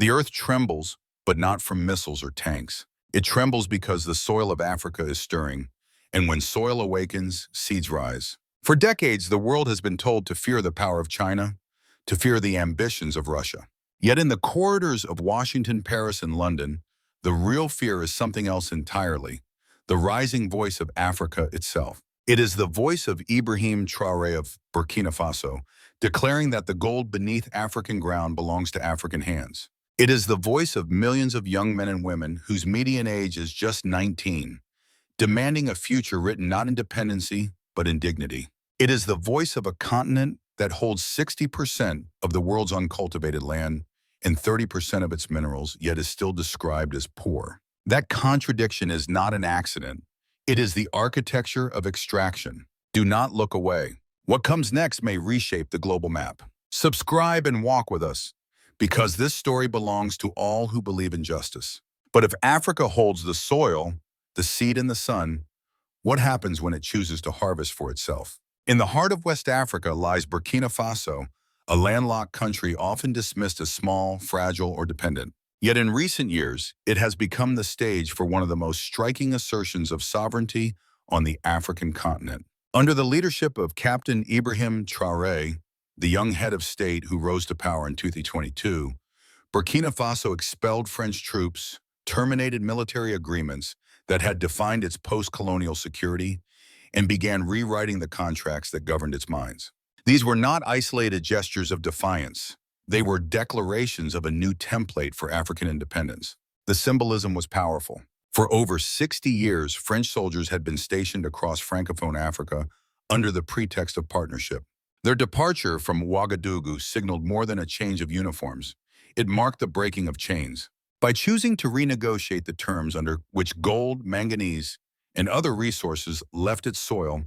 The earth trembles, but not from missiles or tanks. It trembles because the soil of Africa is stirring, and when soil awakens, seeds rise. For decades, the world has been told to fear the power of China, to fear the ambitions of Russia. Yet in the corridors of Washington, Paris, and London, the real fear is something else entirely, the rising voice of Africa itself. It is the voice of Ibrahim Traoré of Burkina Faso, declaring that the gold beneath African ground belongs to African hands. It is the voice of millions of young men and women whose median age is just 19, demanding a future written not in dependency, but in dignity. It is the voice of a continent that holds 60% of the world's uncultivated land and 30% of its minerals, yet is still described as poor. That contradiction is not an accident. It is the architecture of extraction. Do not look away. What comes next may reshape the global map. Subscribe and walk with us, because this story belongs to all who believe in justice. But if Africa holds the soil, the seed, and the sun, what happens when it chooses to harvest for itself? In the heart of West Africa lies Burkina Faso, a landlocked country often dismissed as small, fragile, or dependent. Yet in recent years, it has become the stage for one of the most striking assertions of sovereignty on the African continent. Under the leadership of Captain Ibrahim Traoré, the young head of state who rose to power in 2022, Burkina Faso expelled French troops, terminated military agreements that had defined its post-colonial security, and began rewriting the contracts that governed its mines. These were not isolated gestures of defiance. They were declarations of a new template for African independence. The symbolism was powerful. For over 60 years, French soldiers had been stationed across Francophone Africa under the pretext of partnership. Their departure from Ouagadougou signaled more than a change of uniforms. It marked the breaking of chains. By choosing to renegotiate the terms under which gold, manganese, and other resources left its soil,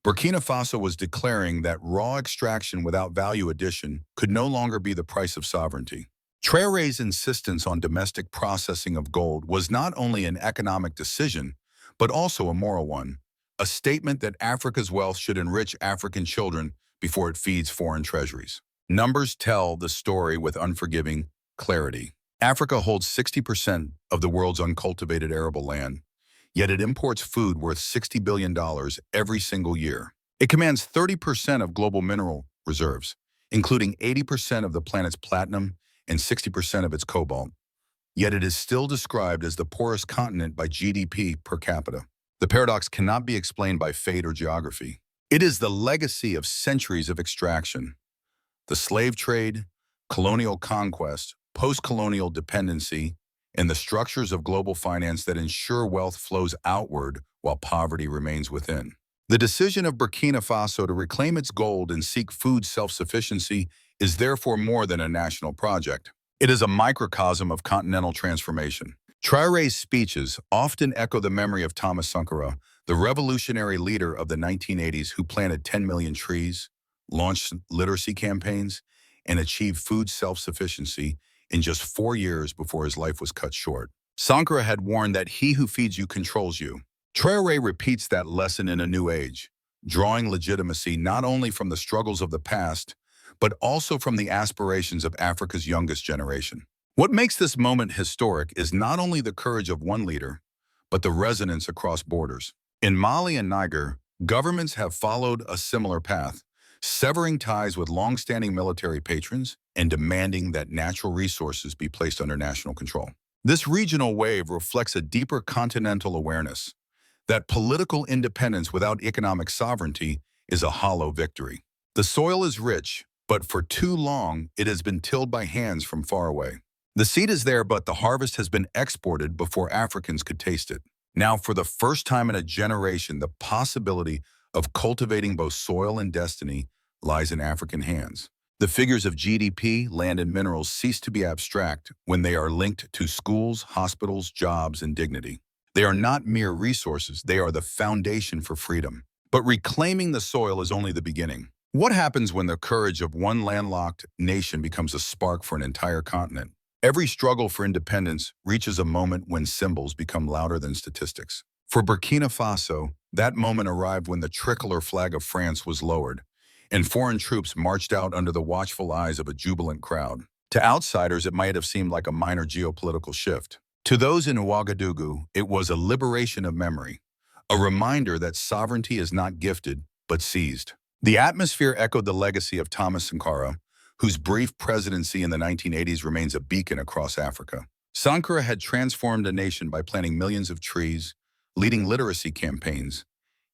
Burkina Faso was declaring that raw extraction without value addition could no longer be the price of sovereignty. Traoré's insistence on domestic processing of gold was not only an economic decision, but also a moral one, a statement that Africa's wealth should enrich African children before it feeds foreign treasuries. Numbers tell the story with unforgiving clarity. Africa holds 60% of the world's uncultivated arable land, yet it imports food worth $60 billion every single year. It commands 30% of global mineral reserves, including 80% of the planet's platinum and 60% of its cobalt. Yet it is still described as the poorest continent by GDP per capita. The paradox cannot be explained by fate or geography. It is the legacy of centuries of extraction. The slave trade, colonial conquest, post-colonial dependency, and the structures of global finance that ensure wealth flows outward while poverty remains within. The decision of Burkina Faso to reclaim its gold and seek food self-sufficiency is therefore more than a national project. It is a microcosm of continental transformation. Traoré's speeches often echo the memory of Thomas Sankara, the revolutionary leader of the 1980s who planted 10 million trees, launched literacy campaigns, and achieved food self-sufficiency in just 4 years before his life was cut short. Sankara had warned that he who feeds you controls you. Traoré repeats that lesson in a new age, drawing legitimacy not only from the struggles of the past, but also from the aspirations of Africa's youngest generation. What makes this moment historic is not only the courage of one leader, but the resonance across borders. In Mali and Niger, governments have followed a similar path, severing ties with long-standing military patrons and demanding that natural resources be placed under national control. This regional wave reflects a deeper continental awareness that political independence without economic sovereignty is a hollow victory. The soil is rich, but for too long it has been tilled by hands from far away. The seed is there, but the harvest has been exported before Africans could taste it. Now, for the first time in a generation, the possibility of cultivating both soil and destiny lies in African hands. The figures of GDP, land, and minerals cease to be abstract when they are linked to schools, hospitals, jobs, and dignity. They are not mere resources, they are the foundation for freedom. But reclaiming the soil is only the beginning. What happens when the courage of one landlocked nation becomes a spark for an entire continent? Every struggle for independence reaches a moment when symbols become louder than statistics. For Burkina Faso, that moment arrived when the tricolor flag of France was lowered, and foreign troops marched out under the watchful eyes of a jubilant crowd. To outsiders, it might have seemed like a minor geopolitical shift. To those in Ouagadougou, it was a liberation of memory, a reminder that sovereignty is not gifted, but seized. The atmosphere echoed the legacy of Thomas Sankara, whose brief presidency in the 1980s remains a beacon across Africa. Sankara had transformed a nation by planting millions of trees, leading literacy campaigns,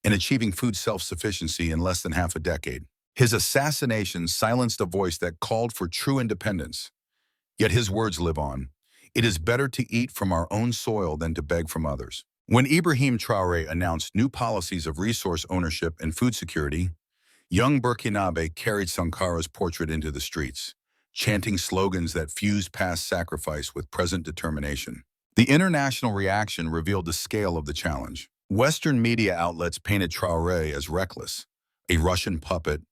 and achieving food self-sufficiency in less than half a decade. His assassination silenced a voice that called for true independence. Yet his words live on. It is better to eat from our own soil than to beg from others. When Ibrahim Traoré announced new policies of resource ownership and food security, young Burkinabe carried Sankara's portrait into the streets, chanting slogans that fused past sacrifice with present determination. The international reaction revealed the scale of the challenge. Western media outlets painted Traoré as reckless, a Russian puppet,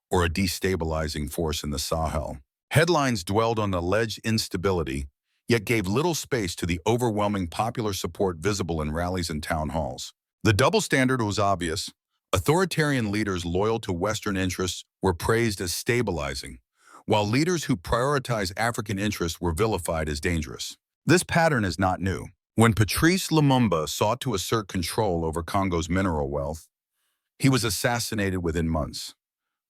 or a destabilizing force in the Sahel. Headlines dwelled on alleged instability, yet gave little space to the overwhelming popular support visible in rallies and town halls. The double standard was obvious. Authoritarian leaders loyal to Western interests were praised as stabilizing, while leaders who prioritized African interests were vilified as dangerous. This pattern is not new. When Patrice Lumumba sought to assert control over Congo's mineral wealth, he was assassinated within months,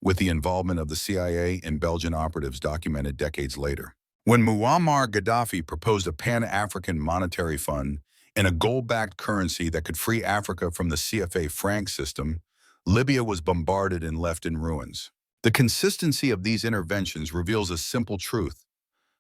with the involvement of the CIA and Belgian operatives documented decades later. When Muammar Gaddafi proposed a Pan-African monetary fund and a gold-backed currency that could free Africa from the CFA franc system, Libya was bombarded and left in ruins. The consistency of these interventions reveals a simple truth.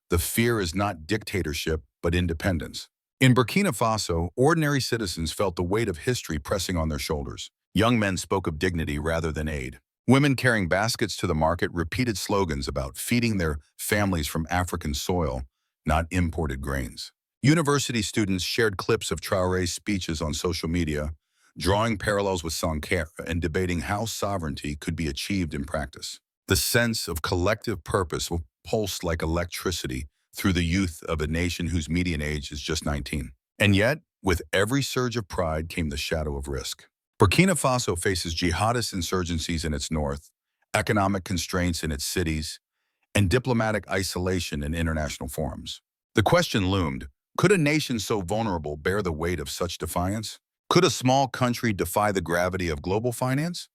The fear is not dictatorship, but independence. In Burkina Faso, ordinary citizens felt the weight of history pressing on their shoulders. Young men spoke of dignity rather than aid. Women carrying baskets to the market repeated slogans about feeding their families from African soil, not imported grains. University students shared clips of Traoré's speeches on social media, drawing parallels with Sankara and debating how sovereignty could be achieved in practice. The sense of collective purpose will pulse like electricity through the youth of a nation whose median age is just 19. And yet, with every surge of pride came the shadow of risk. Burkina Faso faces jihadist insurgencies in its north, economic constraints in its cities, and diplomatic isolation in international forums. The question loomed, could a nation so vulnerable bear the weight of such defiance? Could a small country defy the gravity of global finance,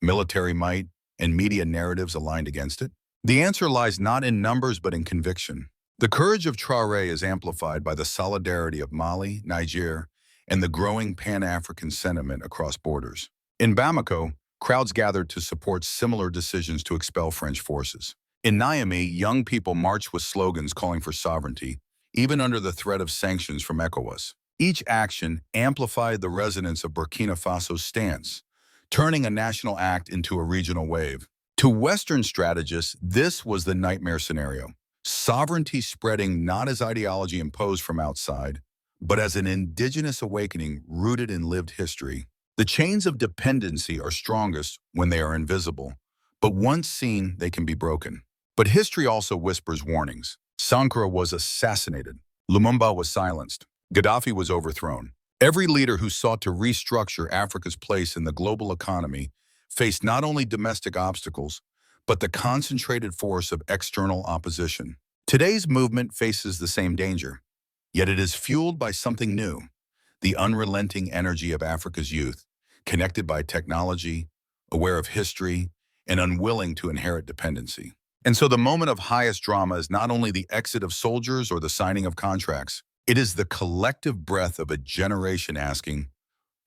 military might, and media narratives aligned against it? The answer lies not in numbers but in conviction. The courage of Traoré is amplified by the solidarity of Mali, Niger, and the growing Pan-African sentiment across borders. In Bamako, crowds gathered to support similar decisions to expel French forces. In Niamey, young people marched with slogans calling for sovereignty, even under the threat of sanctions from ECOWAS. Each action amplified the resonance of Burkina Faso's stance, turning a national act into a regional wave. To Western strategists, this was the nightmare scenario. Sovereignty spreading not as ideology imposed from outside, but as an indigenous awakening rooted in lived history. The chains of dependency are strongest when they are invisible, but once seen, they can be broken. But history also whispers warnings. Sankara was assassinated. Lumumba was silenced. Gaddafi was overthrown. Every leader who sought to restructure Africa's place in the global economy faced not only domestic obstacles, but the concentrated force of external opposition. Today's movement faces the same danger, yet it is fueled by something new, the unrelenting energy of Africa's youth, connected by technology, aware of history, and unwilling to inherit dependency. And so the moment of highest drama is not only the exit of soldiers or the signing of contracts, it is the collective breath of a generation asking,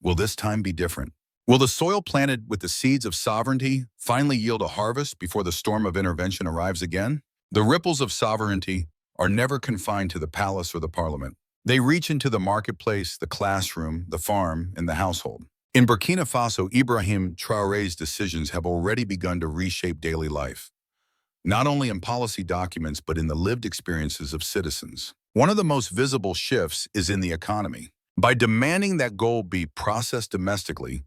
will this time be different? Will the soil planted with the seeds of sovereignty finally yield a harvest before the storm of intervention arrives again? The ripples of sovereignty are never confined to the palace or the parliament. They reach into the marketplace, the classroom, the farm, and the household. In Burkina Faso, Ibrahim Traoré's decisions have already begun to reshape daily life, not only in policy documents but in the lived experiences of citizens. One of the most visible shifts is in the economy. By demanding that gold be processed domestically,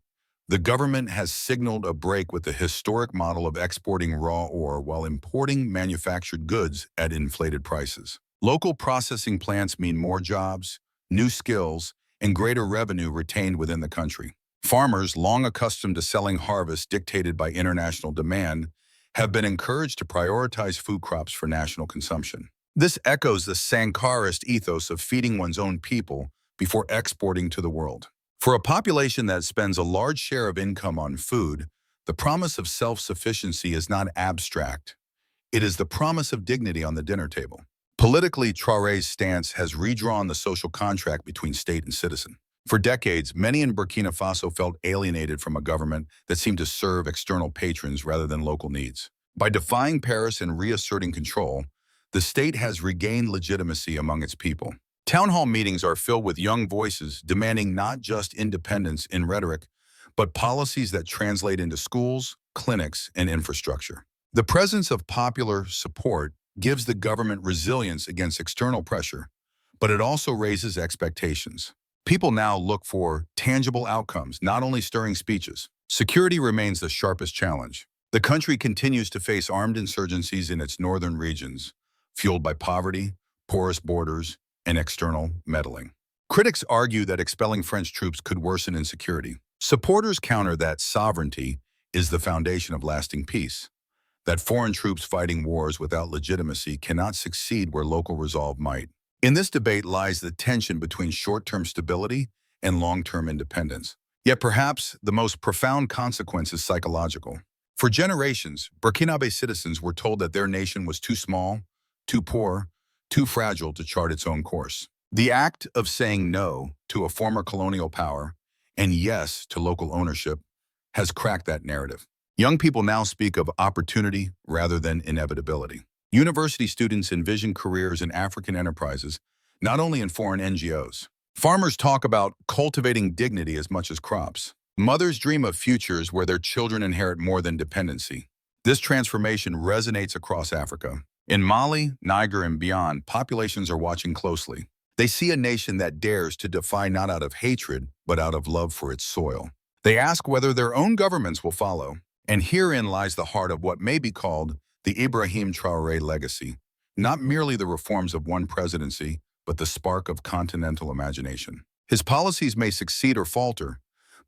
the government has signaled a break with the historic model of exporting raw ore while importing manufactured goods at inflated prices. Local processing plants mean more jobs, new skills, and greater revenue retained within the country. Farmers, long accustomed to selling harvests dictated by international demand, have been encouraged to prioritize food crops for national consumption. This echoes the Sankarist ethos of feeding one's own people before exporting to the world. For a population that spends a large share of income on food, the promise of self-sufficiency is not abstract. It is the promise of dignity on the dinner table. Politically, Traoré's stance has redrawn the social contract between state and citizen. For decades, many in Burkina Faso felt alienated from a government that seemed to serve external patrons rather than local needs. By defying Paris and reasserting control, the state has regained legitimacy among its people. Town hall meetings are filled with young voices demanding not just independence in rhetoric, but policies that translate into schools, clinics, and infrastructure. The presence of popular support gives the government resilience against external pressure, but it also raises expectations. People now look for tangible outcomes, not only stirring speeches. Security remains the sharpest challenge. The country continues to face armed insurgencies in its northern regions, fueled by poverty, porous borders, and external meddling. Critics argue that expelling French troops could worsen insecurity. Supporters counter that sovereignty is the foundation of lasting peace, that foreign troops fighting wars without legitimacy cannot succeed where local resolve might. In this debate lies the tension between short-term stability and long-term independence. Yet perhaps the most profound consequence is psychological. For generations, Burkinabe citizens were told that their nation was too small, too poor, too fragile to chart its own course. The act of saying no to a former colonial power and yes to local ownership has cracked that narrative. Young people now speak of opportunity rather than inevitability. University students envision careers in African enterprises, not only in foreign NGOs. Farmers talk about cultivating dignity as much as crops. Mothers dream of futures where their children inherit more than dependency. This transformation resonates across Africa. In Mali, Niger, and beyond, populations are watching closely. They see a nation that dares to defy not out of hatred, but out of love for its soil. They ask whether their own governments will follow. And herein lies the heart of what may be called the Ibrahim Traoré legacy, not merely the reforms of one presidency, but the spark of continental imagination. His policies may succeed or falter,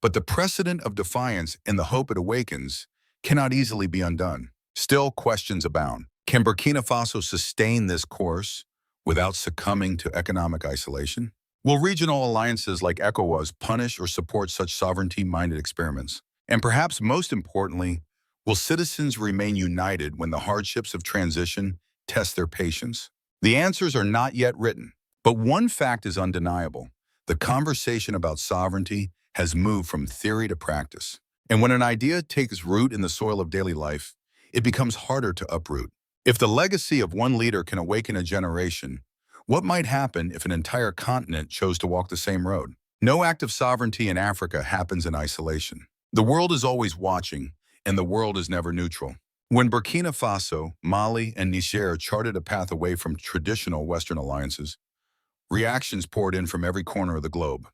but the precedent of defiance and the hope it awakens cannot easily be undone. Still, questions abound. Can Burkina Faso sustain this course without succumbing to economic isolation? Will regional alliances like ECOWAS punish or support such sovereignty-minded experiments? And perhaps most importantly, will citizens remain united when the hardships of transition test their patience? The answers are not yet written, but one fact is undeniable. The conversation about sovereignty has moved from theory to practice. And when an idea takes root in the soil of daily life, it becomes harder to uproot. If the legacy of one leader can awaken a generation, what might happen if an entire continent chose to walk the same road? No act of sovereignty in Africa happens in isolation. The world is always watching, and the world is never neutral. When Burkina Faso, Mali, and Niger charted a path away from traditional Western alliances, reactions poured in from every corner of the globe,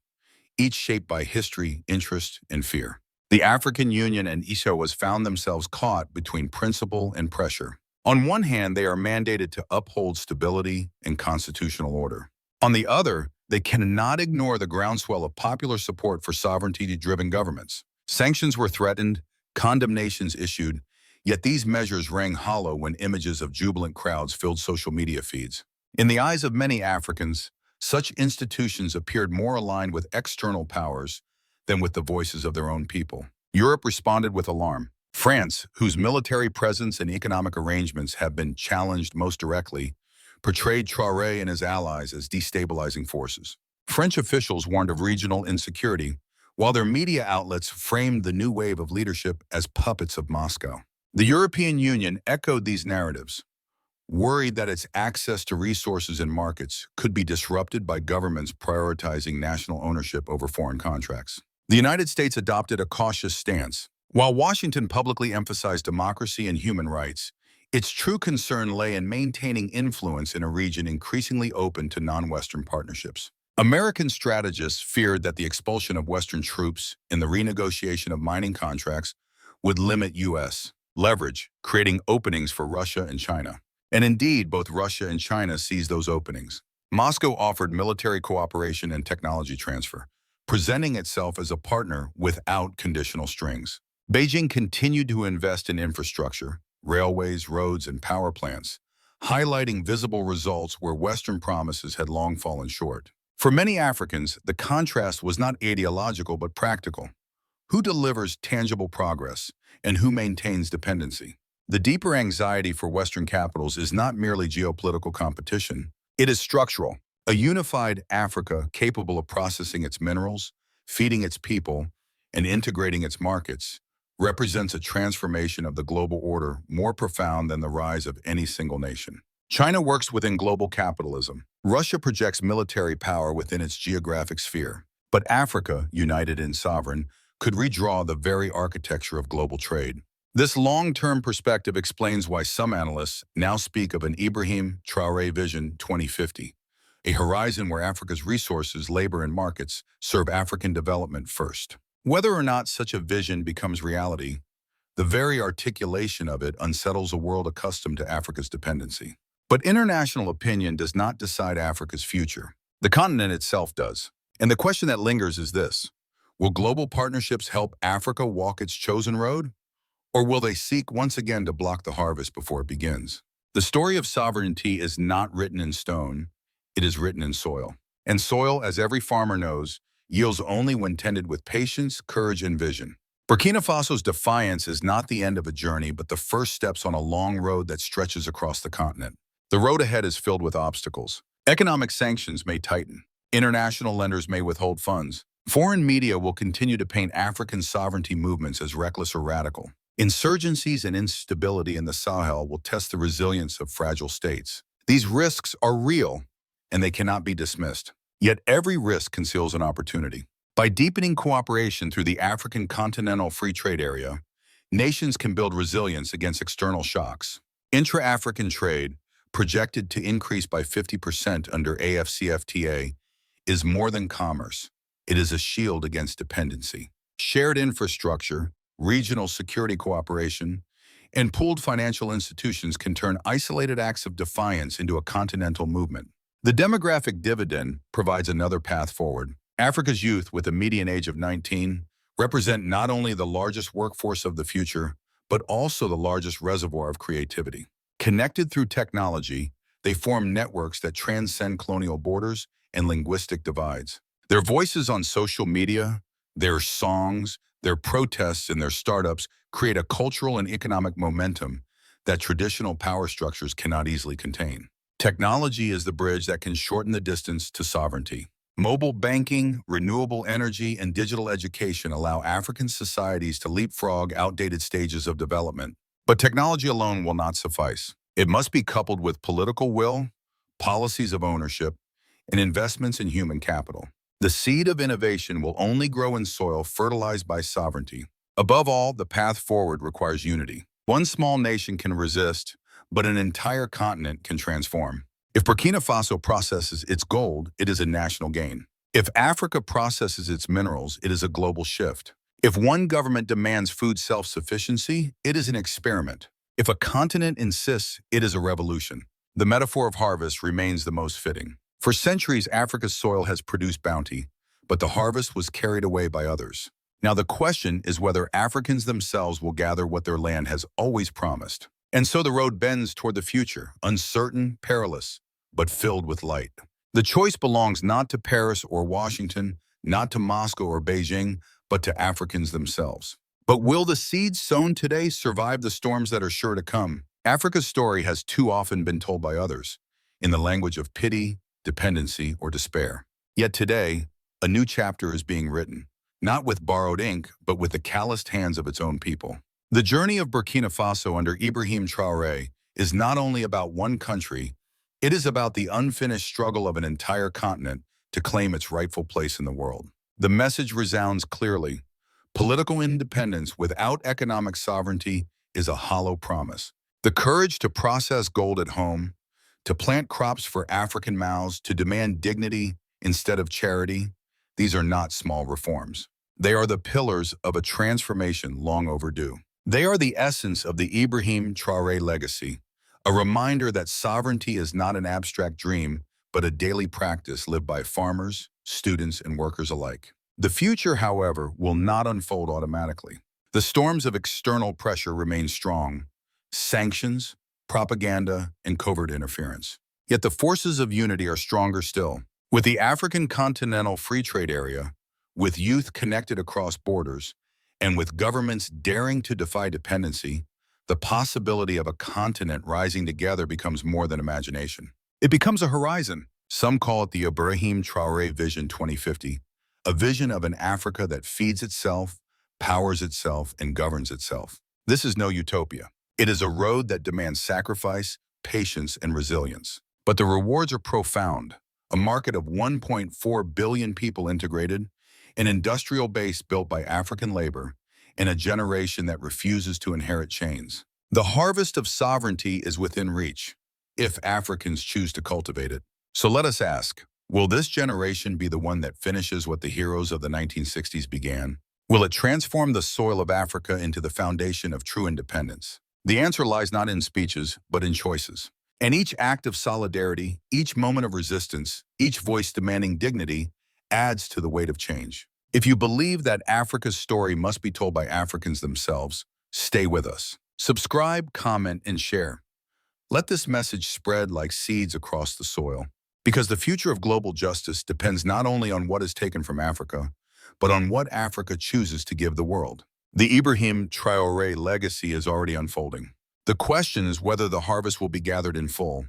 each shaped by history, interest, and fear. The African Union and ECOWAS found themselves caught between principle and pressure. On one hand, they are mandated to uphold stability and constitutional order. On the other, they cannot ignore the groundswell of popular support for sovereignty-driven governments. Sanctions were threatened, condemnations issued, yet these measures rang hollow when images of jubilant crowds filled social media feeds. In the eyes of many Africans, such institutions appeared more aligned with external powers than with the voices of their own people. Europe responded with alarm. France, whose military presence and economic arrangements have been challenged most directly, portrayed Traoré and his allies as destabilizing forces. French officials warned of regional insecurity, while their media outlets framed the new wave of leadership as puppets of Moscow. The European Union echoed these narratives, worried that its access to resources and markets could be disrupted by governments prioritizing national ownership over foreign contracts. The United States adopted a cautious stance. While Washington publicly emphasized democracy and human rights, its true concern lay in maintaining influence in a region increasingly open to non-Western partnerships. American strategists feared that the expulsion of Western troops and the renegotiation of mining contracts would limit U.S. leverage, creating openings for Russia and China. And indeed, both Russia and China seized those openings. Moscow offered military cooperation and technology transfer, presenting itself as a partner without conditional strings. Beijing continued to invest in infrastructure, railways, roads, and power plants, highlighting visible results where Western promises had long fallen short. For many Africans, the contrast was not ideological but practical. Who delivers tangible progress, and who maintains dependency? The deeper anxiety for Western capitals is not merely geopolitical competition. It is structural. A unified Africa capable of processing its minerals, feeding its people, and integrating its markets represents a transformation of the global order more profound than the rise of any single nation. China works within global capitalism. Russia projects military power within its geographic sphere. But Africa, united and sovereign, could redraw the very architecture of global trade. This long-term perspective explains why some analysts now speak of an Ibrahim Traoré Vision 2050, a horizon where Africa's resources, labor, and markets serve African development first. Whether or not such a vision becomes reality, the very articulation of it unsettles a world accustomed to Africa's dependency. But international opinion does not decide Africa's future. The continent itself does. And the question that lingers is this: will global partnerships help Africa walk its chosen road? Or will they seek once again to block the harvest before it begins? The story of sovereignty is not written in stone, it is written in soil. And soil, as every farmer knows, yields only when tended with patience, courage, and vision. Burkina Faso's defiance is not the end of a journey, but the first steps on a long road that stretches across the continent. The road ahead is filled with obstacles. Economic sanctions may tighten. International lenders may withhold funds. Foreign media will continue to paint African sovereignty movements as reckless or radical. Insurgencies and instability in the Sahel will test the resilience of fragile states. These risks are real, and they cannot be dismissed. Yet every risk conceals an opportunity. By deepening cooperation through the African Continental Free Trade Area, nations can build resilience against external shocks. Intra-African trade, projected to increase by 50% under AFCFTA, is more than commerce. It is a shield against dependency. Shared infrastructure, regional security cooperation, and pooled financial institutions can turn isolated acts of defiance into a continental movement. The demographic dividend provides another path forward. Africa's youth, with a median age of 19, represent not only the largest workforce of the future, but also the largest reservoir of creativity. Connected through technology, they form networks that transcend colonial borders and linguistic divides. Their voices on social media, their songs, their protests, and their startups create a cultural and economic momentum that traditional power structures cannot easily contain. Technology is the bridge that can shorten the distance to sovereignty. Mobile banking, renewable energy, and digital education allow African societies to leapfrog outdated stages of development. But technology alone will not suffice. It must be coupled with political will, policies of ownership, and investments in human capital. The seed of innovation will only grow in soil fertilized by sovereignty. Above all, the path forward requires unity. One small nation can resist, but an entire continent can transform. If Burkina Faso processes its gold, it is a national gain. If Africa processes its minerals, it is a global shift. If one government demands food self-sufficiency, it is an experiment. If a continent insists, it is a revolution. The metaphor of harvest remains the most fitting. For centuries, Africa's soil has produced bounty, but the harvest was carried away by others. Now the question is whether Africans themselves will gather what their land has always promised. And so the road bends toward the future, uncertain, perilous, but filled with light. The choice belongs not to Paris or Washington, not to Moscow or Beijing, but to Africans themselves. But will the seeds sown today survive the storms that are sure to come? Africa's story has too often been told by others, in the language of pity, dependency, or despair. Yet today, a new chapter is being written, not with borrowed ink, but with the calloused hands of its own people. The journey of Burkina Faso under Ibrahim Traoré is not only about one country, it is about the unfinished struggle of an entire continent to claim its rightful place in the world. The message resounds clearly. Political independence without economic sovereignty is a hollow promise. The courage to process gold at home, to plant crops for African mouths, to demand dignity instead of charity, these are not small reforms. They are the pillars of a transformation long overdue. They are the essence of the Ibrahim Traoré legacy, a reminder that sovereignty is not an abstract dream, but a daily practice lived by farmers, students, and workers alike. The future, however, will not unfold automatically. The storms of external pressure remain strong. Sanctions, propaganda, and covert interference. Yet the forces of unity are stronger still. With the African Continental Free Trade Area, with youth connected across borders, and with governments daring to defy dependency, the possibility of a continent rising together becomes more than imagination. It becomes a horizon. Some call it the Ibrahim Traoré Vision 2050, a vision of an Africa that feeds itself, powers itself, and governs itself. This is no utopia. It is a road that demands sacrifice, patience, and resilience. But the rewards are profound. A market of 1.4 billion people integrated, an industrial base built by African labor, and a generation that refuses to inherit chains. The harvest of sovereignty is within reach, if Africans choose to cultivate it. So let us ask, will this generation be the one that finishes what the heroes of the 1960s began? Will it transform the soil of Africa into the foundation of true independence? The answer lies not in speeches, but in choices. And each act of solidarity, each moment of resistance, each voice demanding dignity, adds to the weight of change. If you believe that Africa's story must be told by Africans themselves, stay with us. Subscribe, comment, and share. Let this message spread like seeds across the soil. Because the future of global justice depends not only on what is taken from Africa, but on what Africa chooses to give the world. The Ibrahim Traoré legacy is already unfolding. The question is whether the harvest will be gathered in full,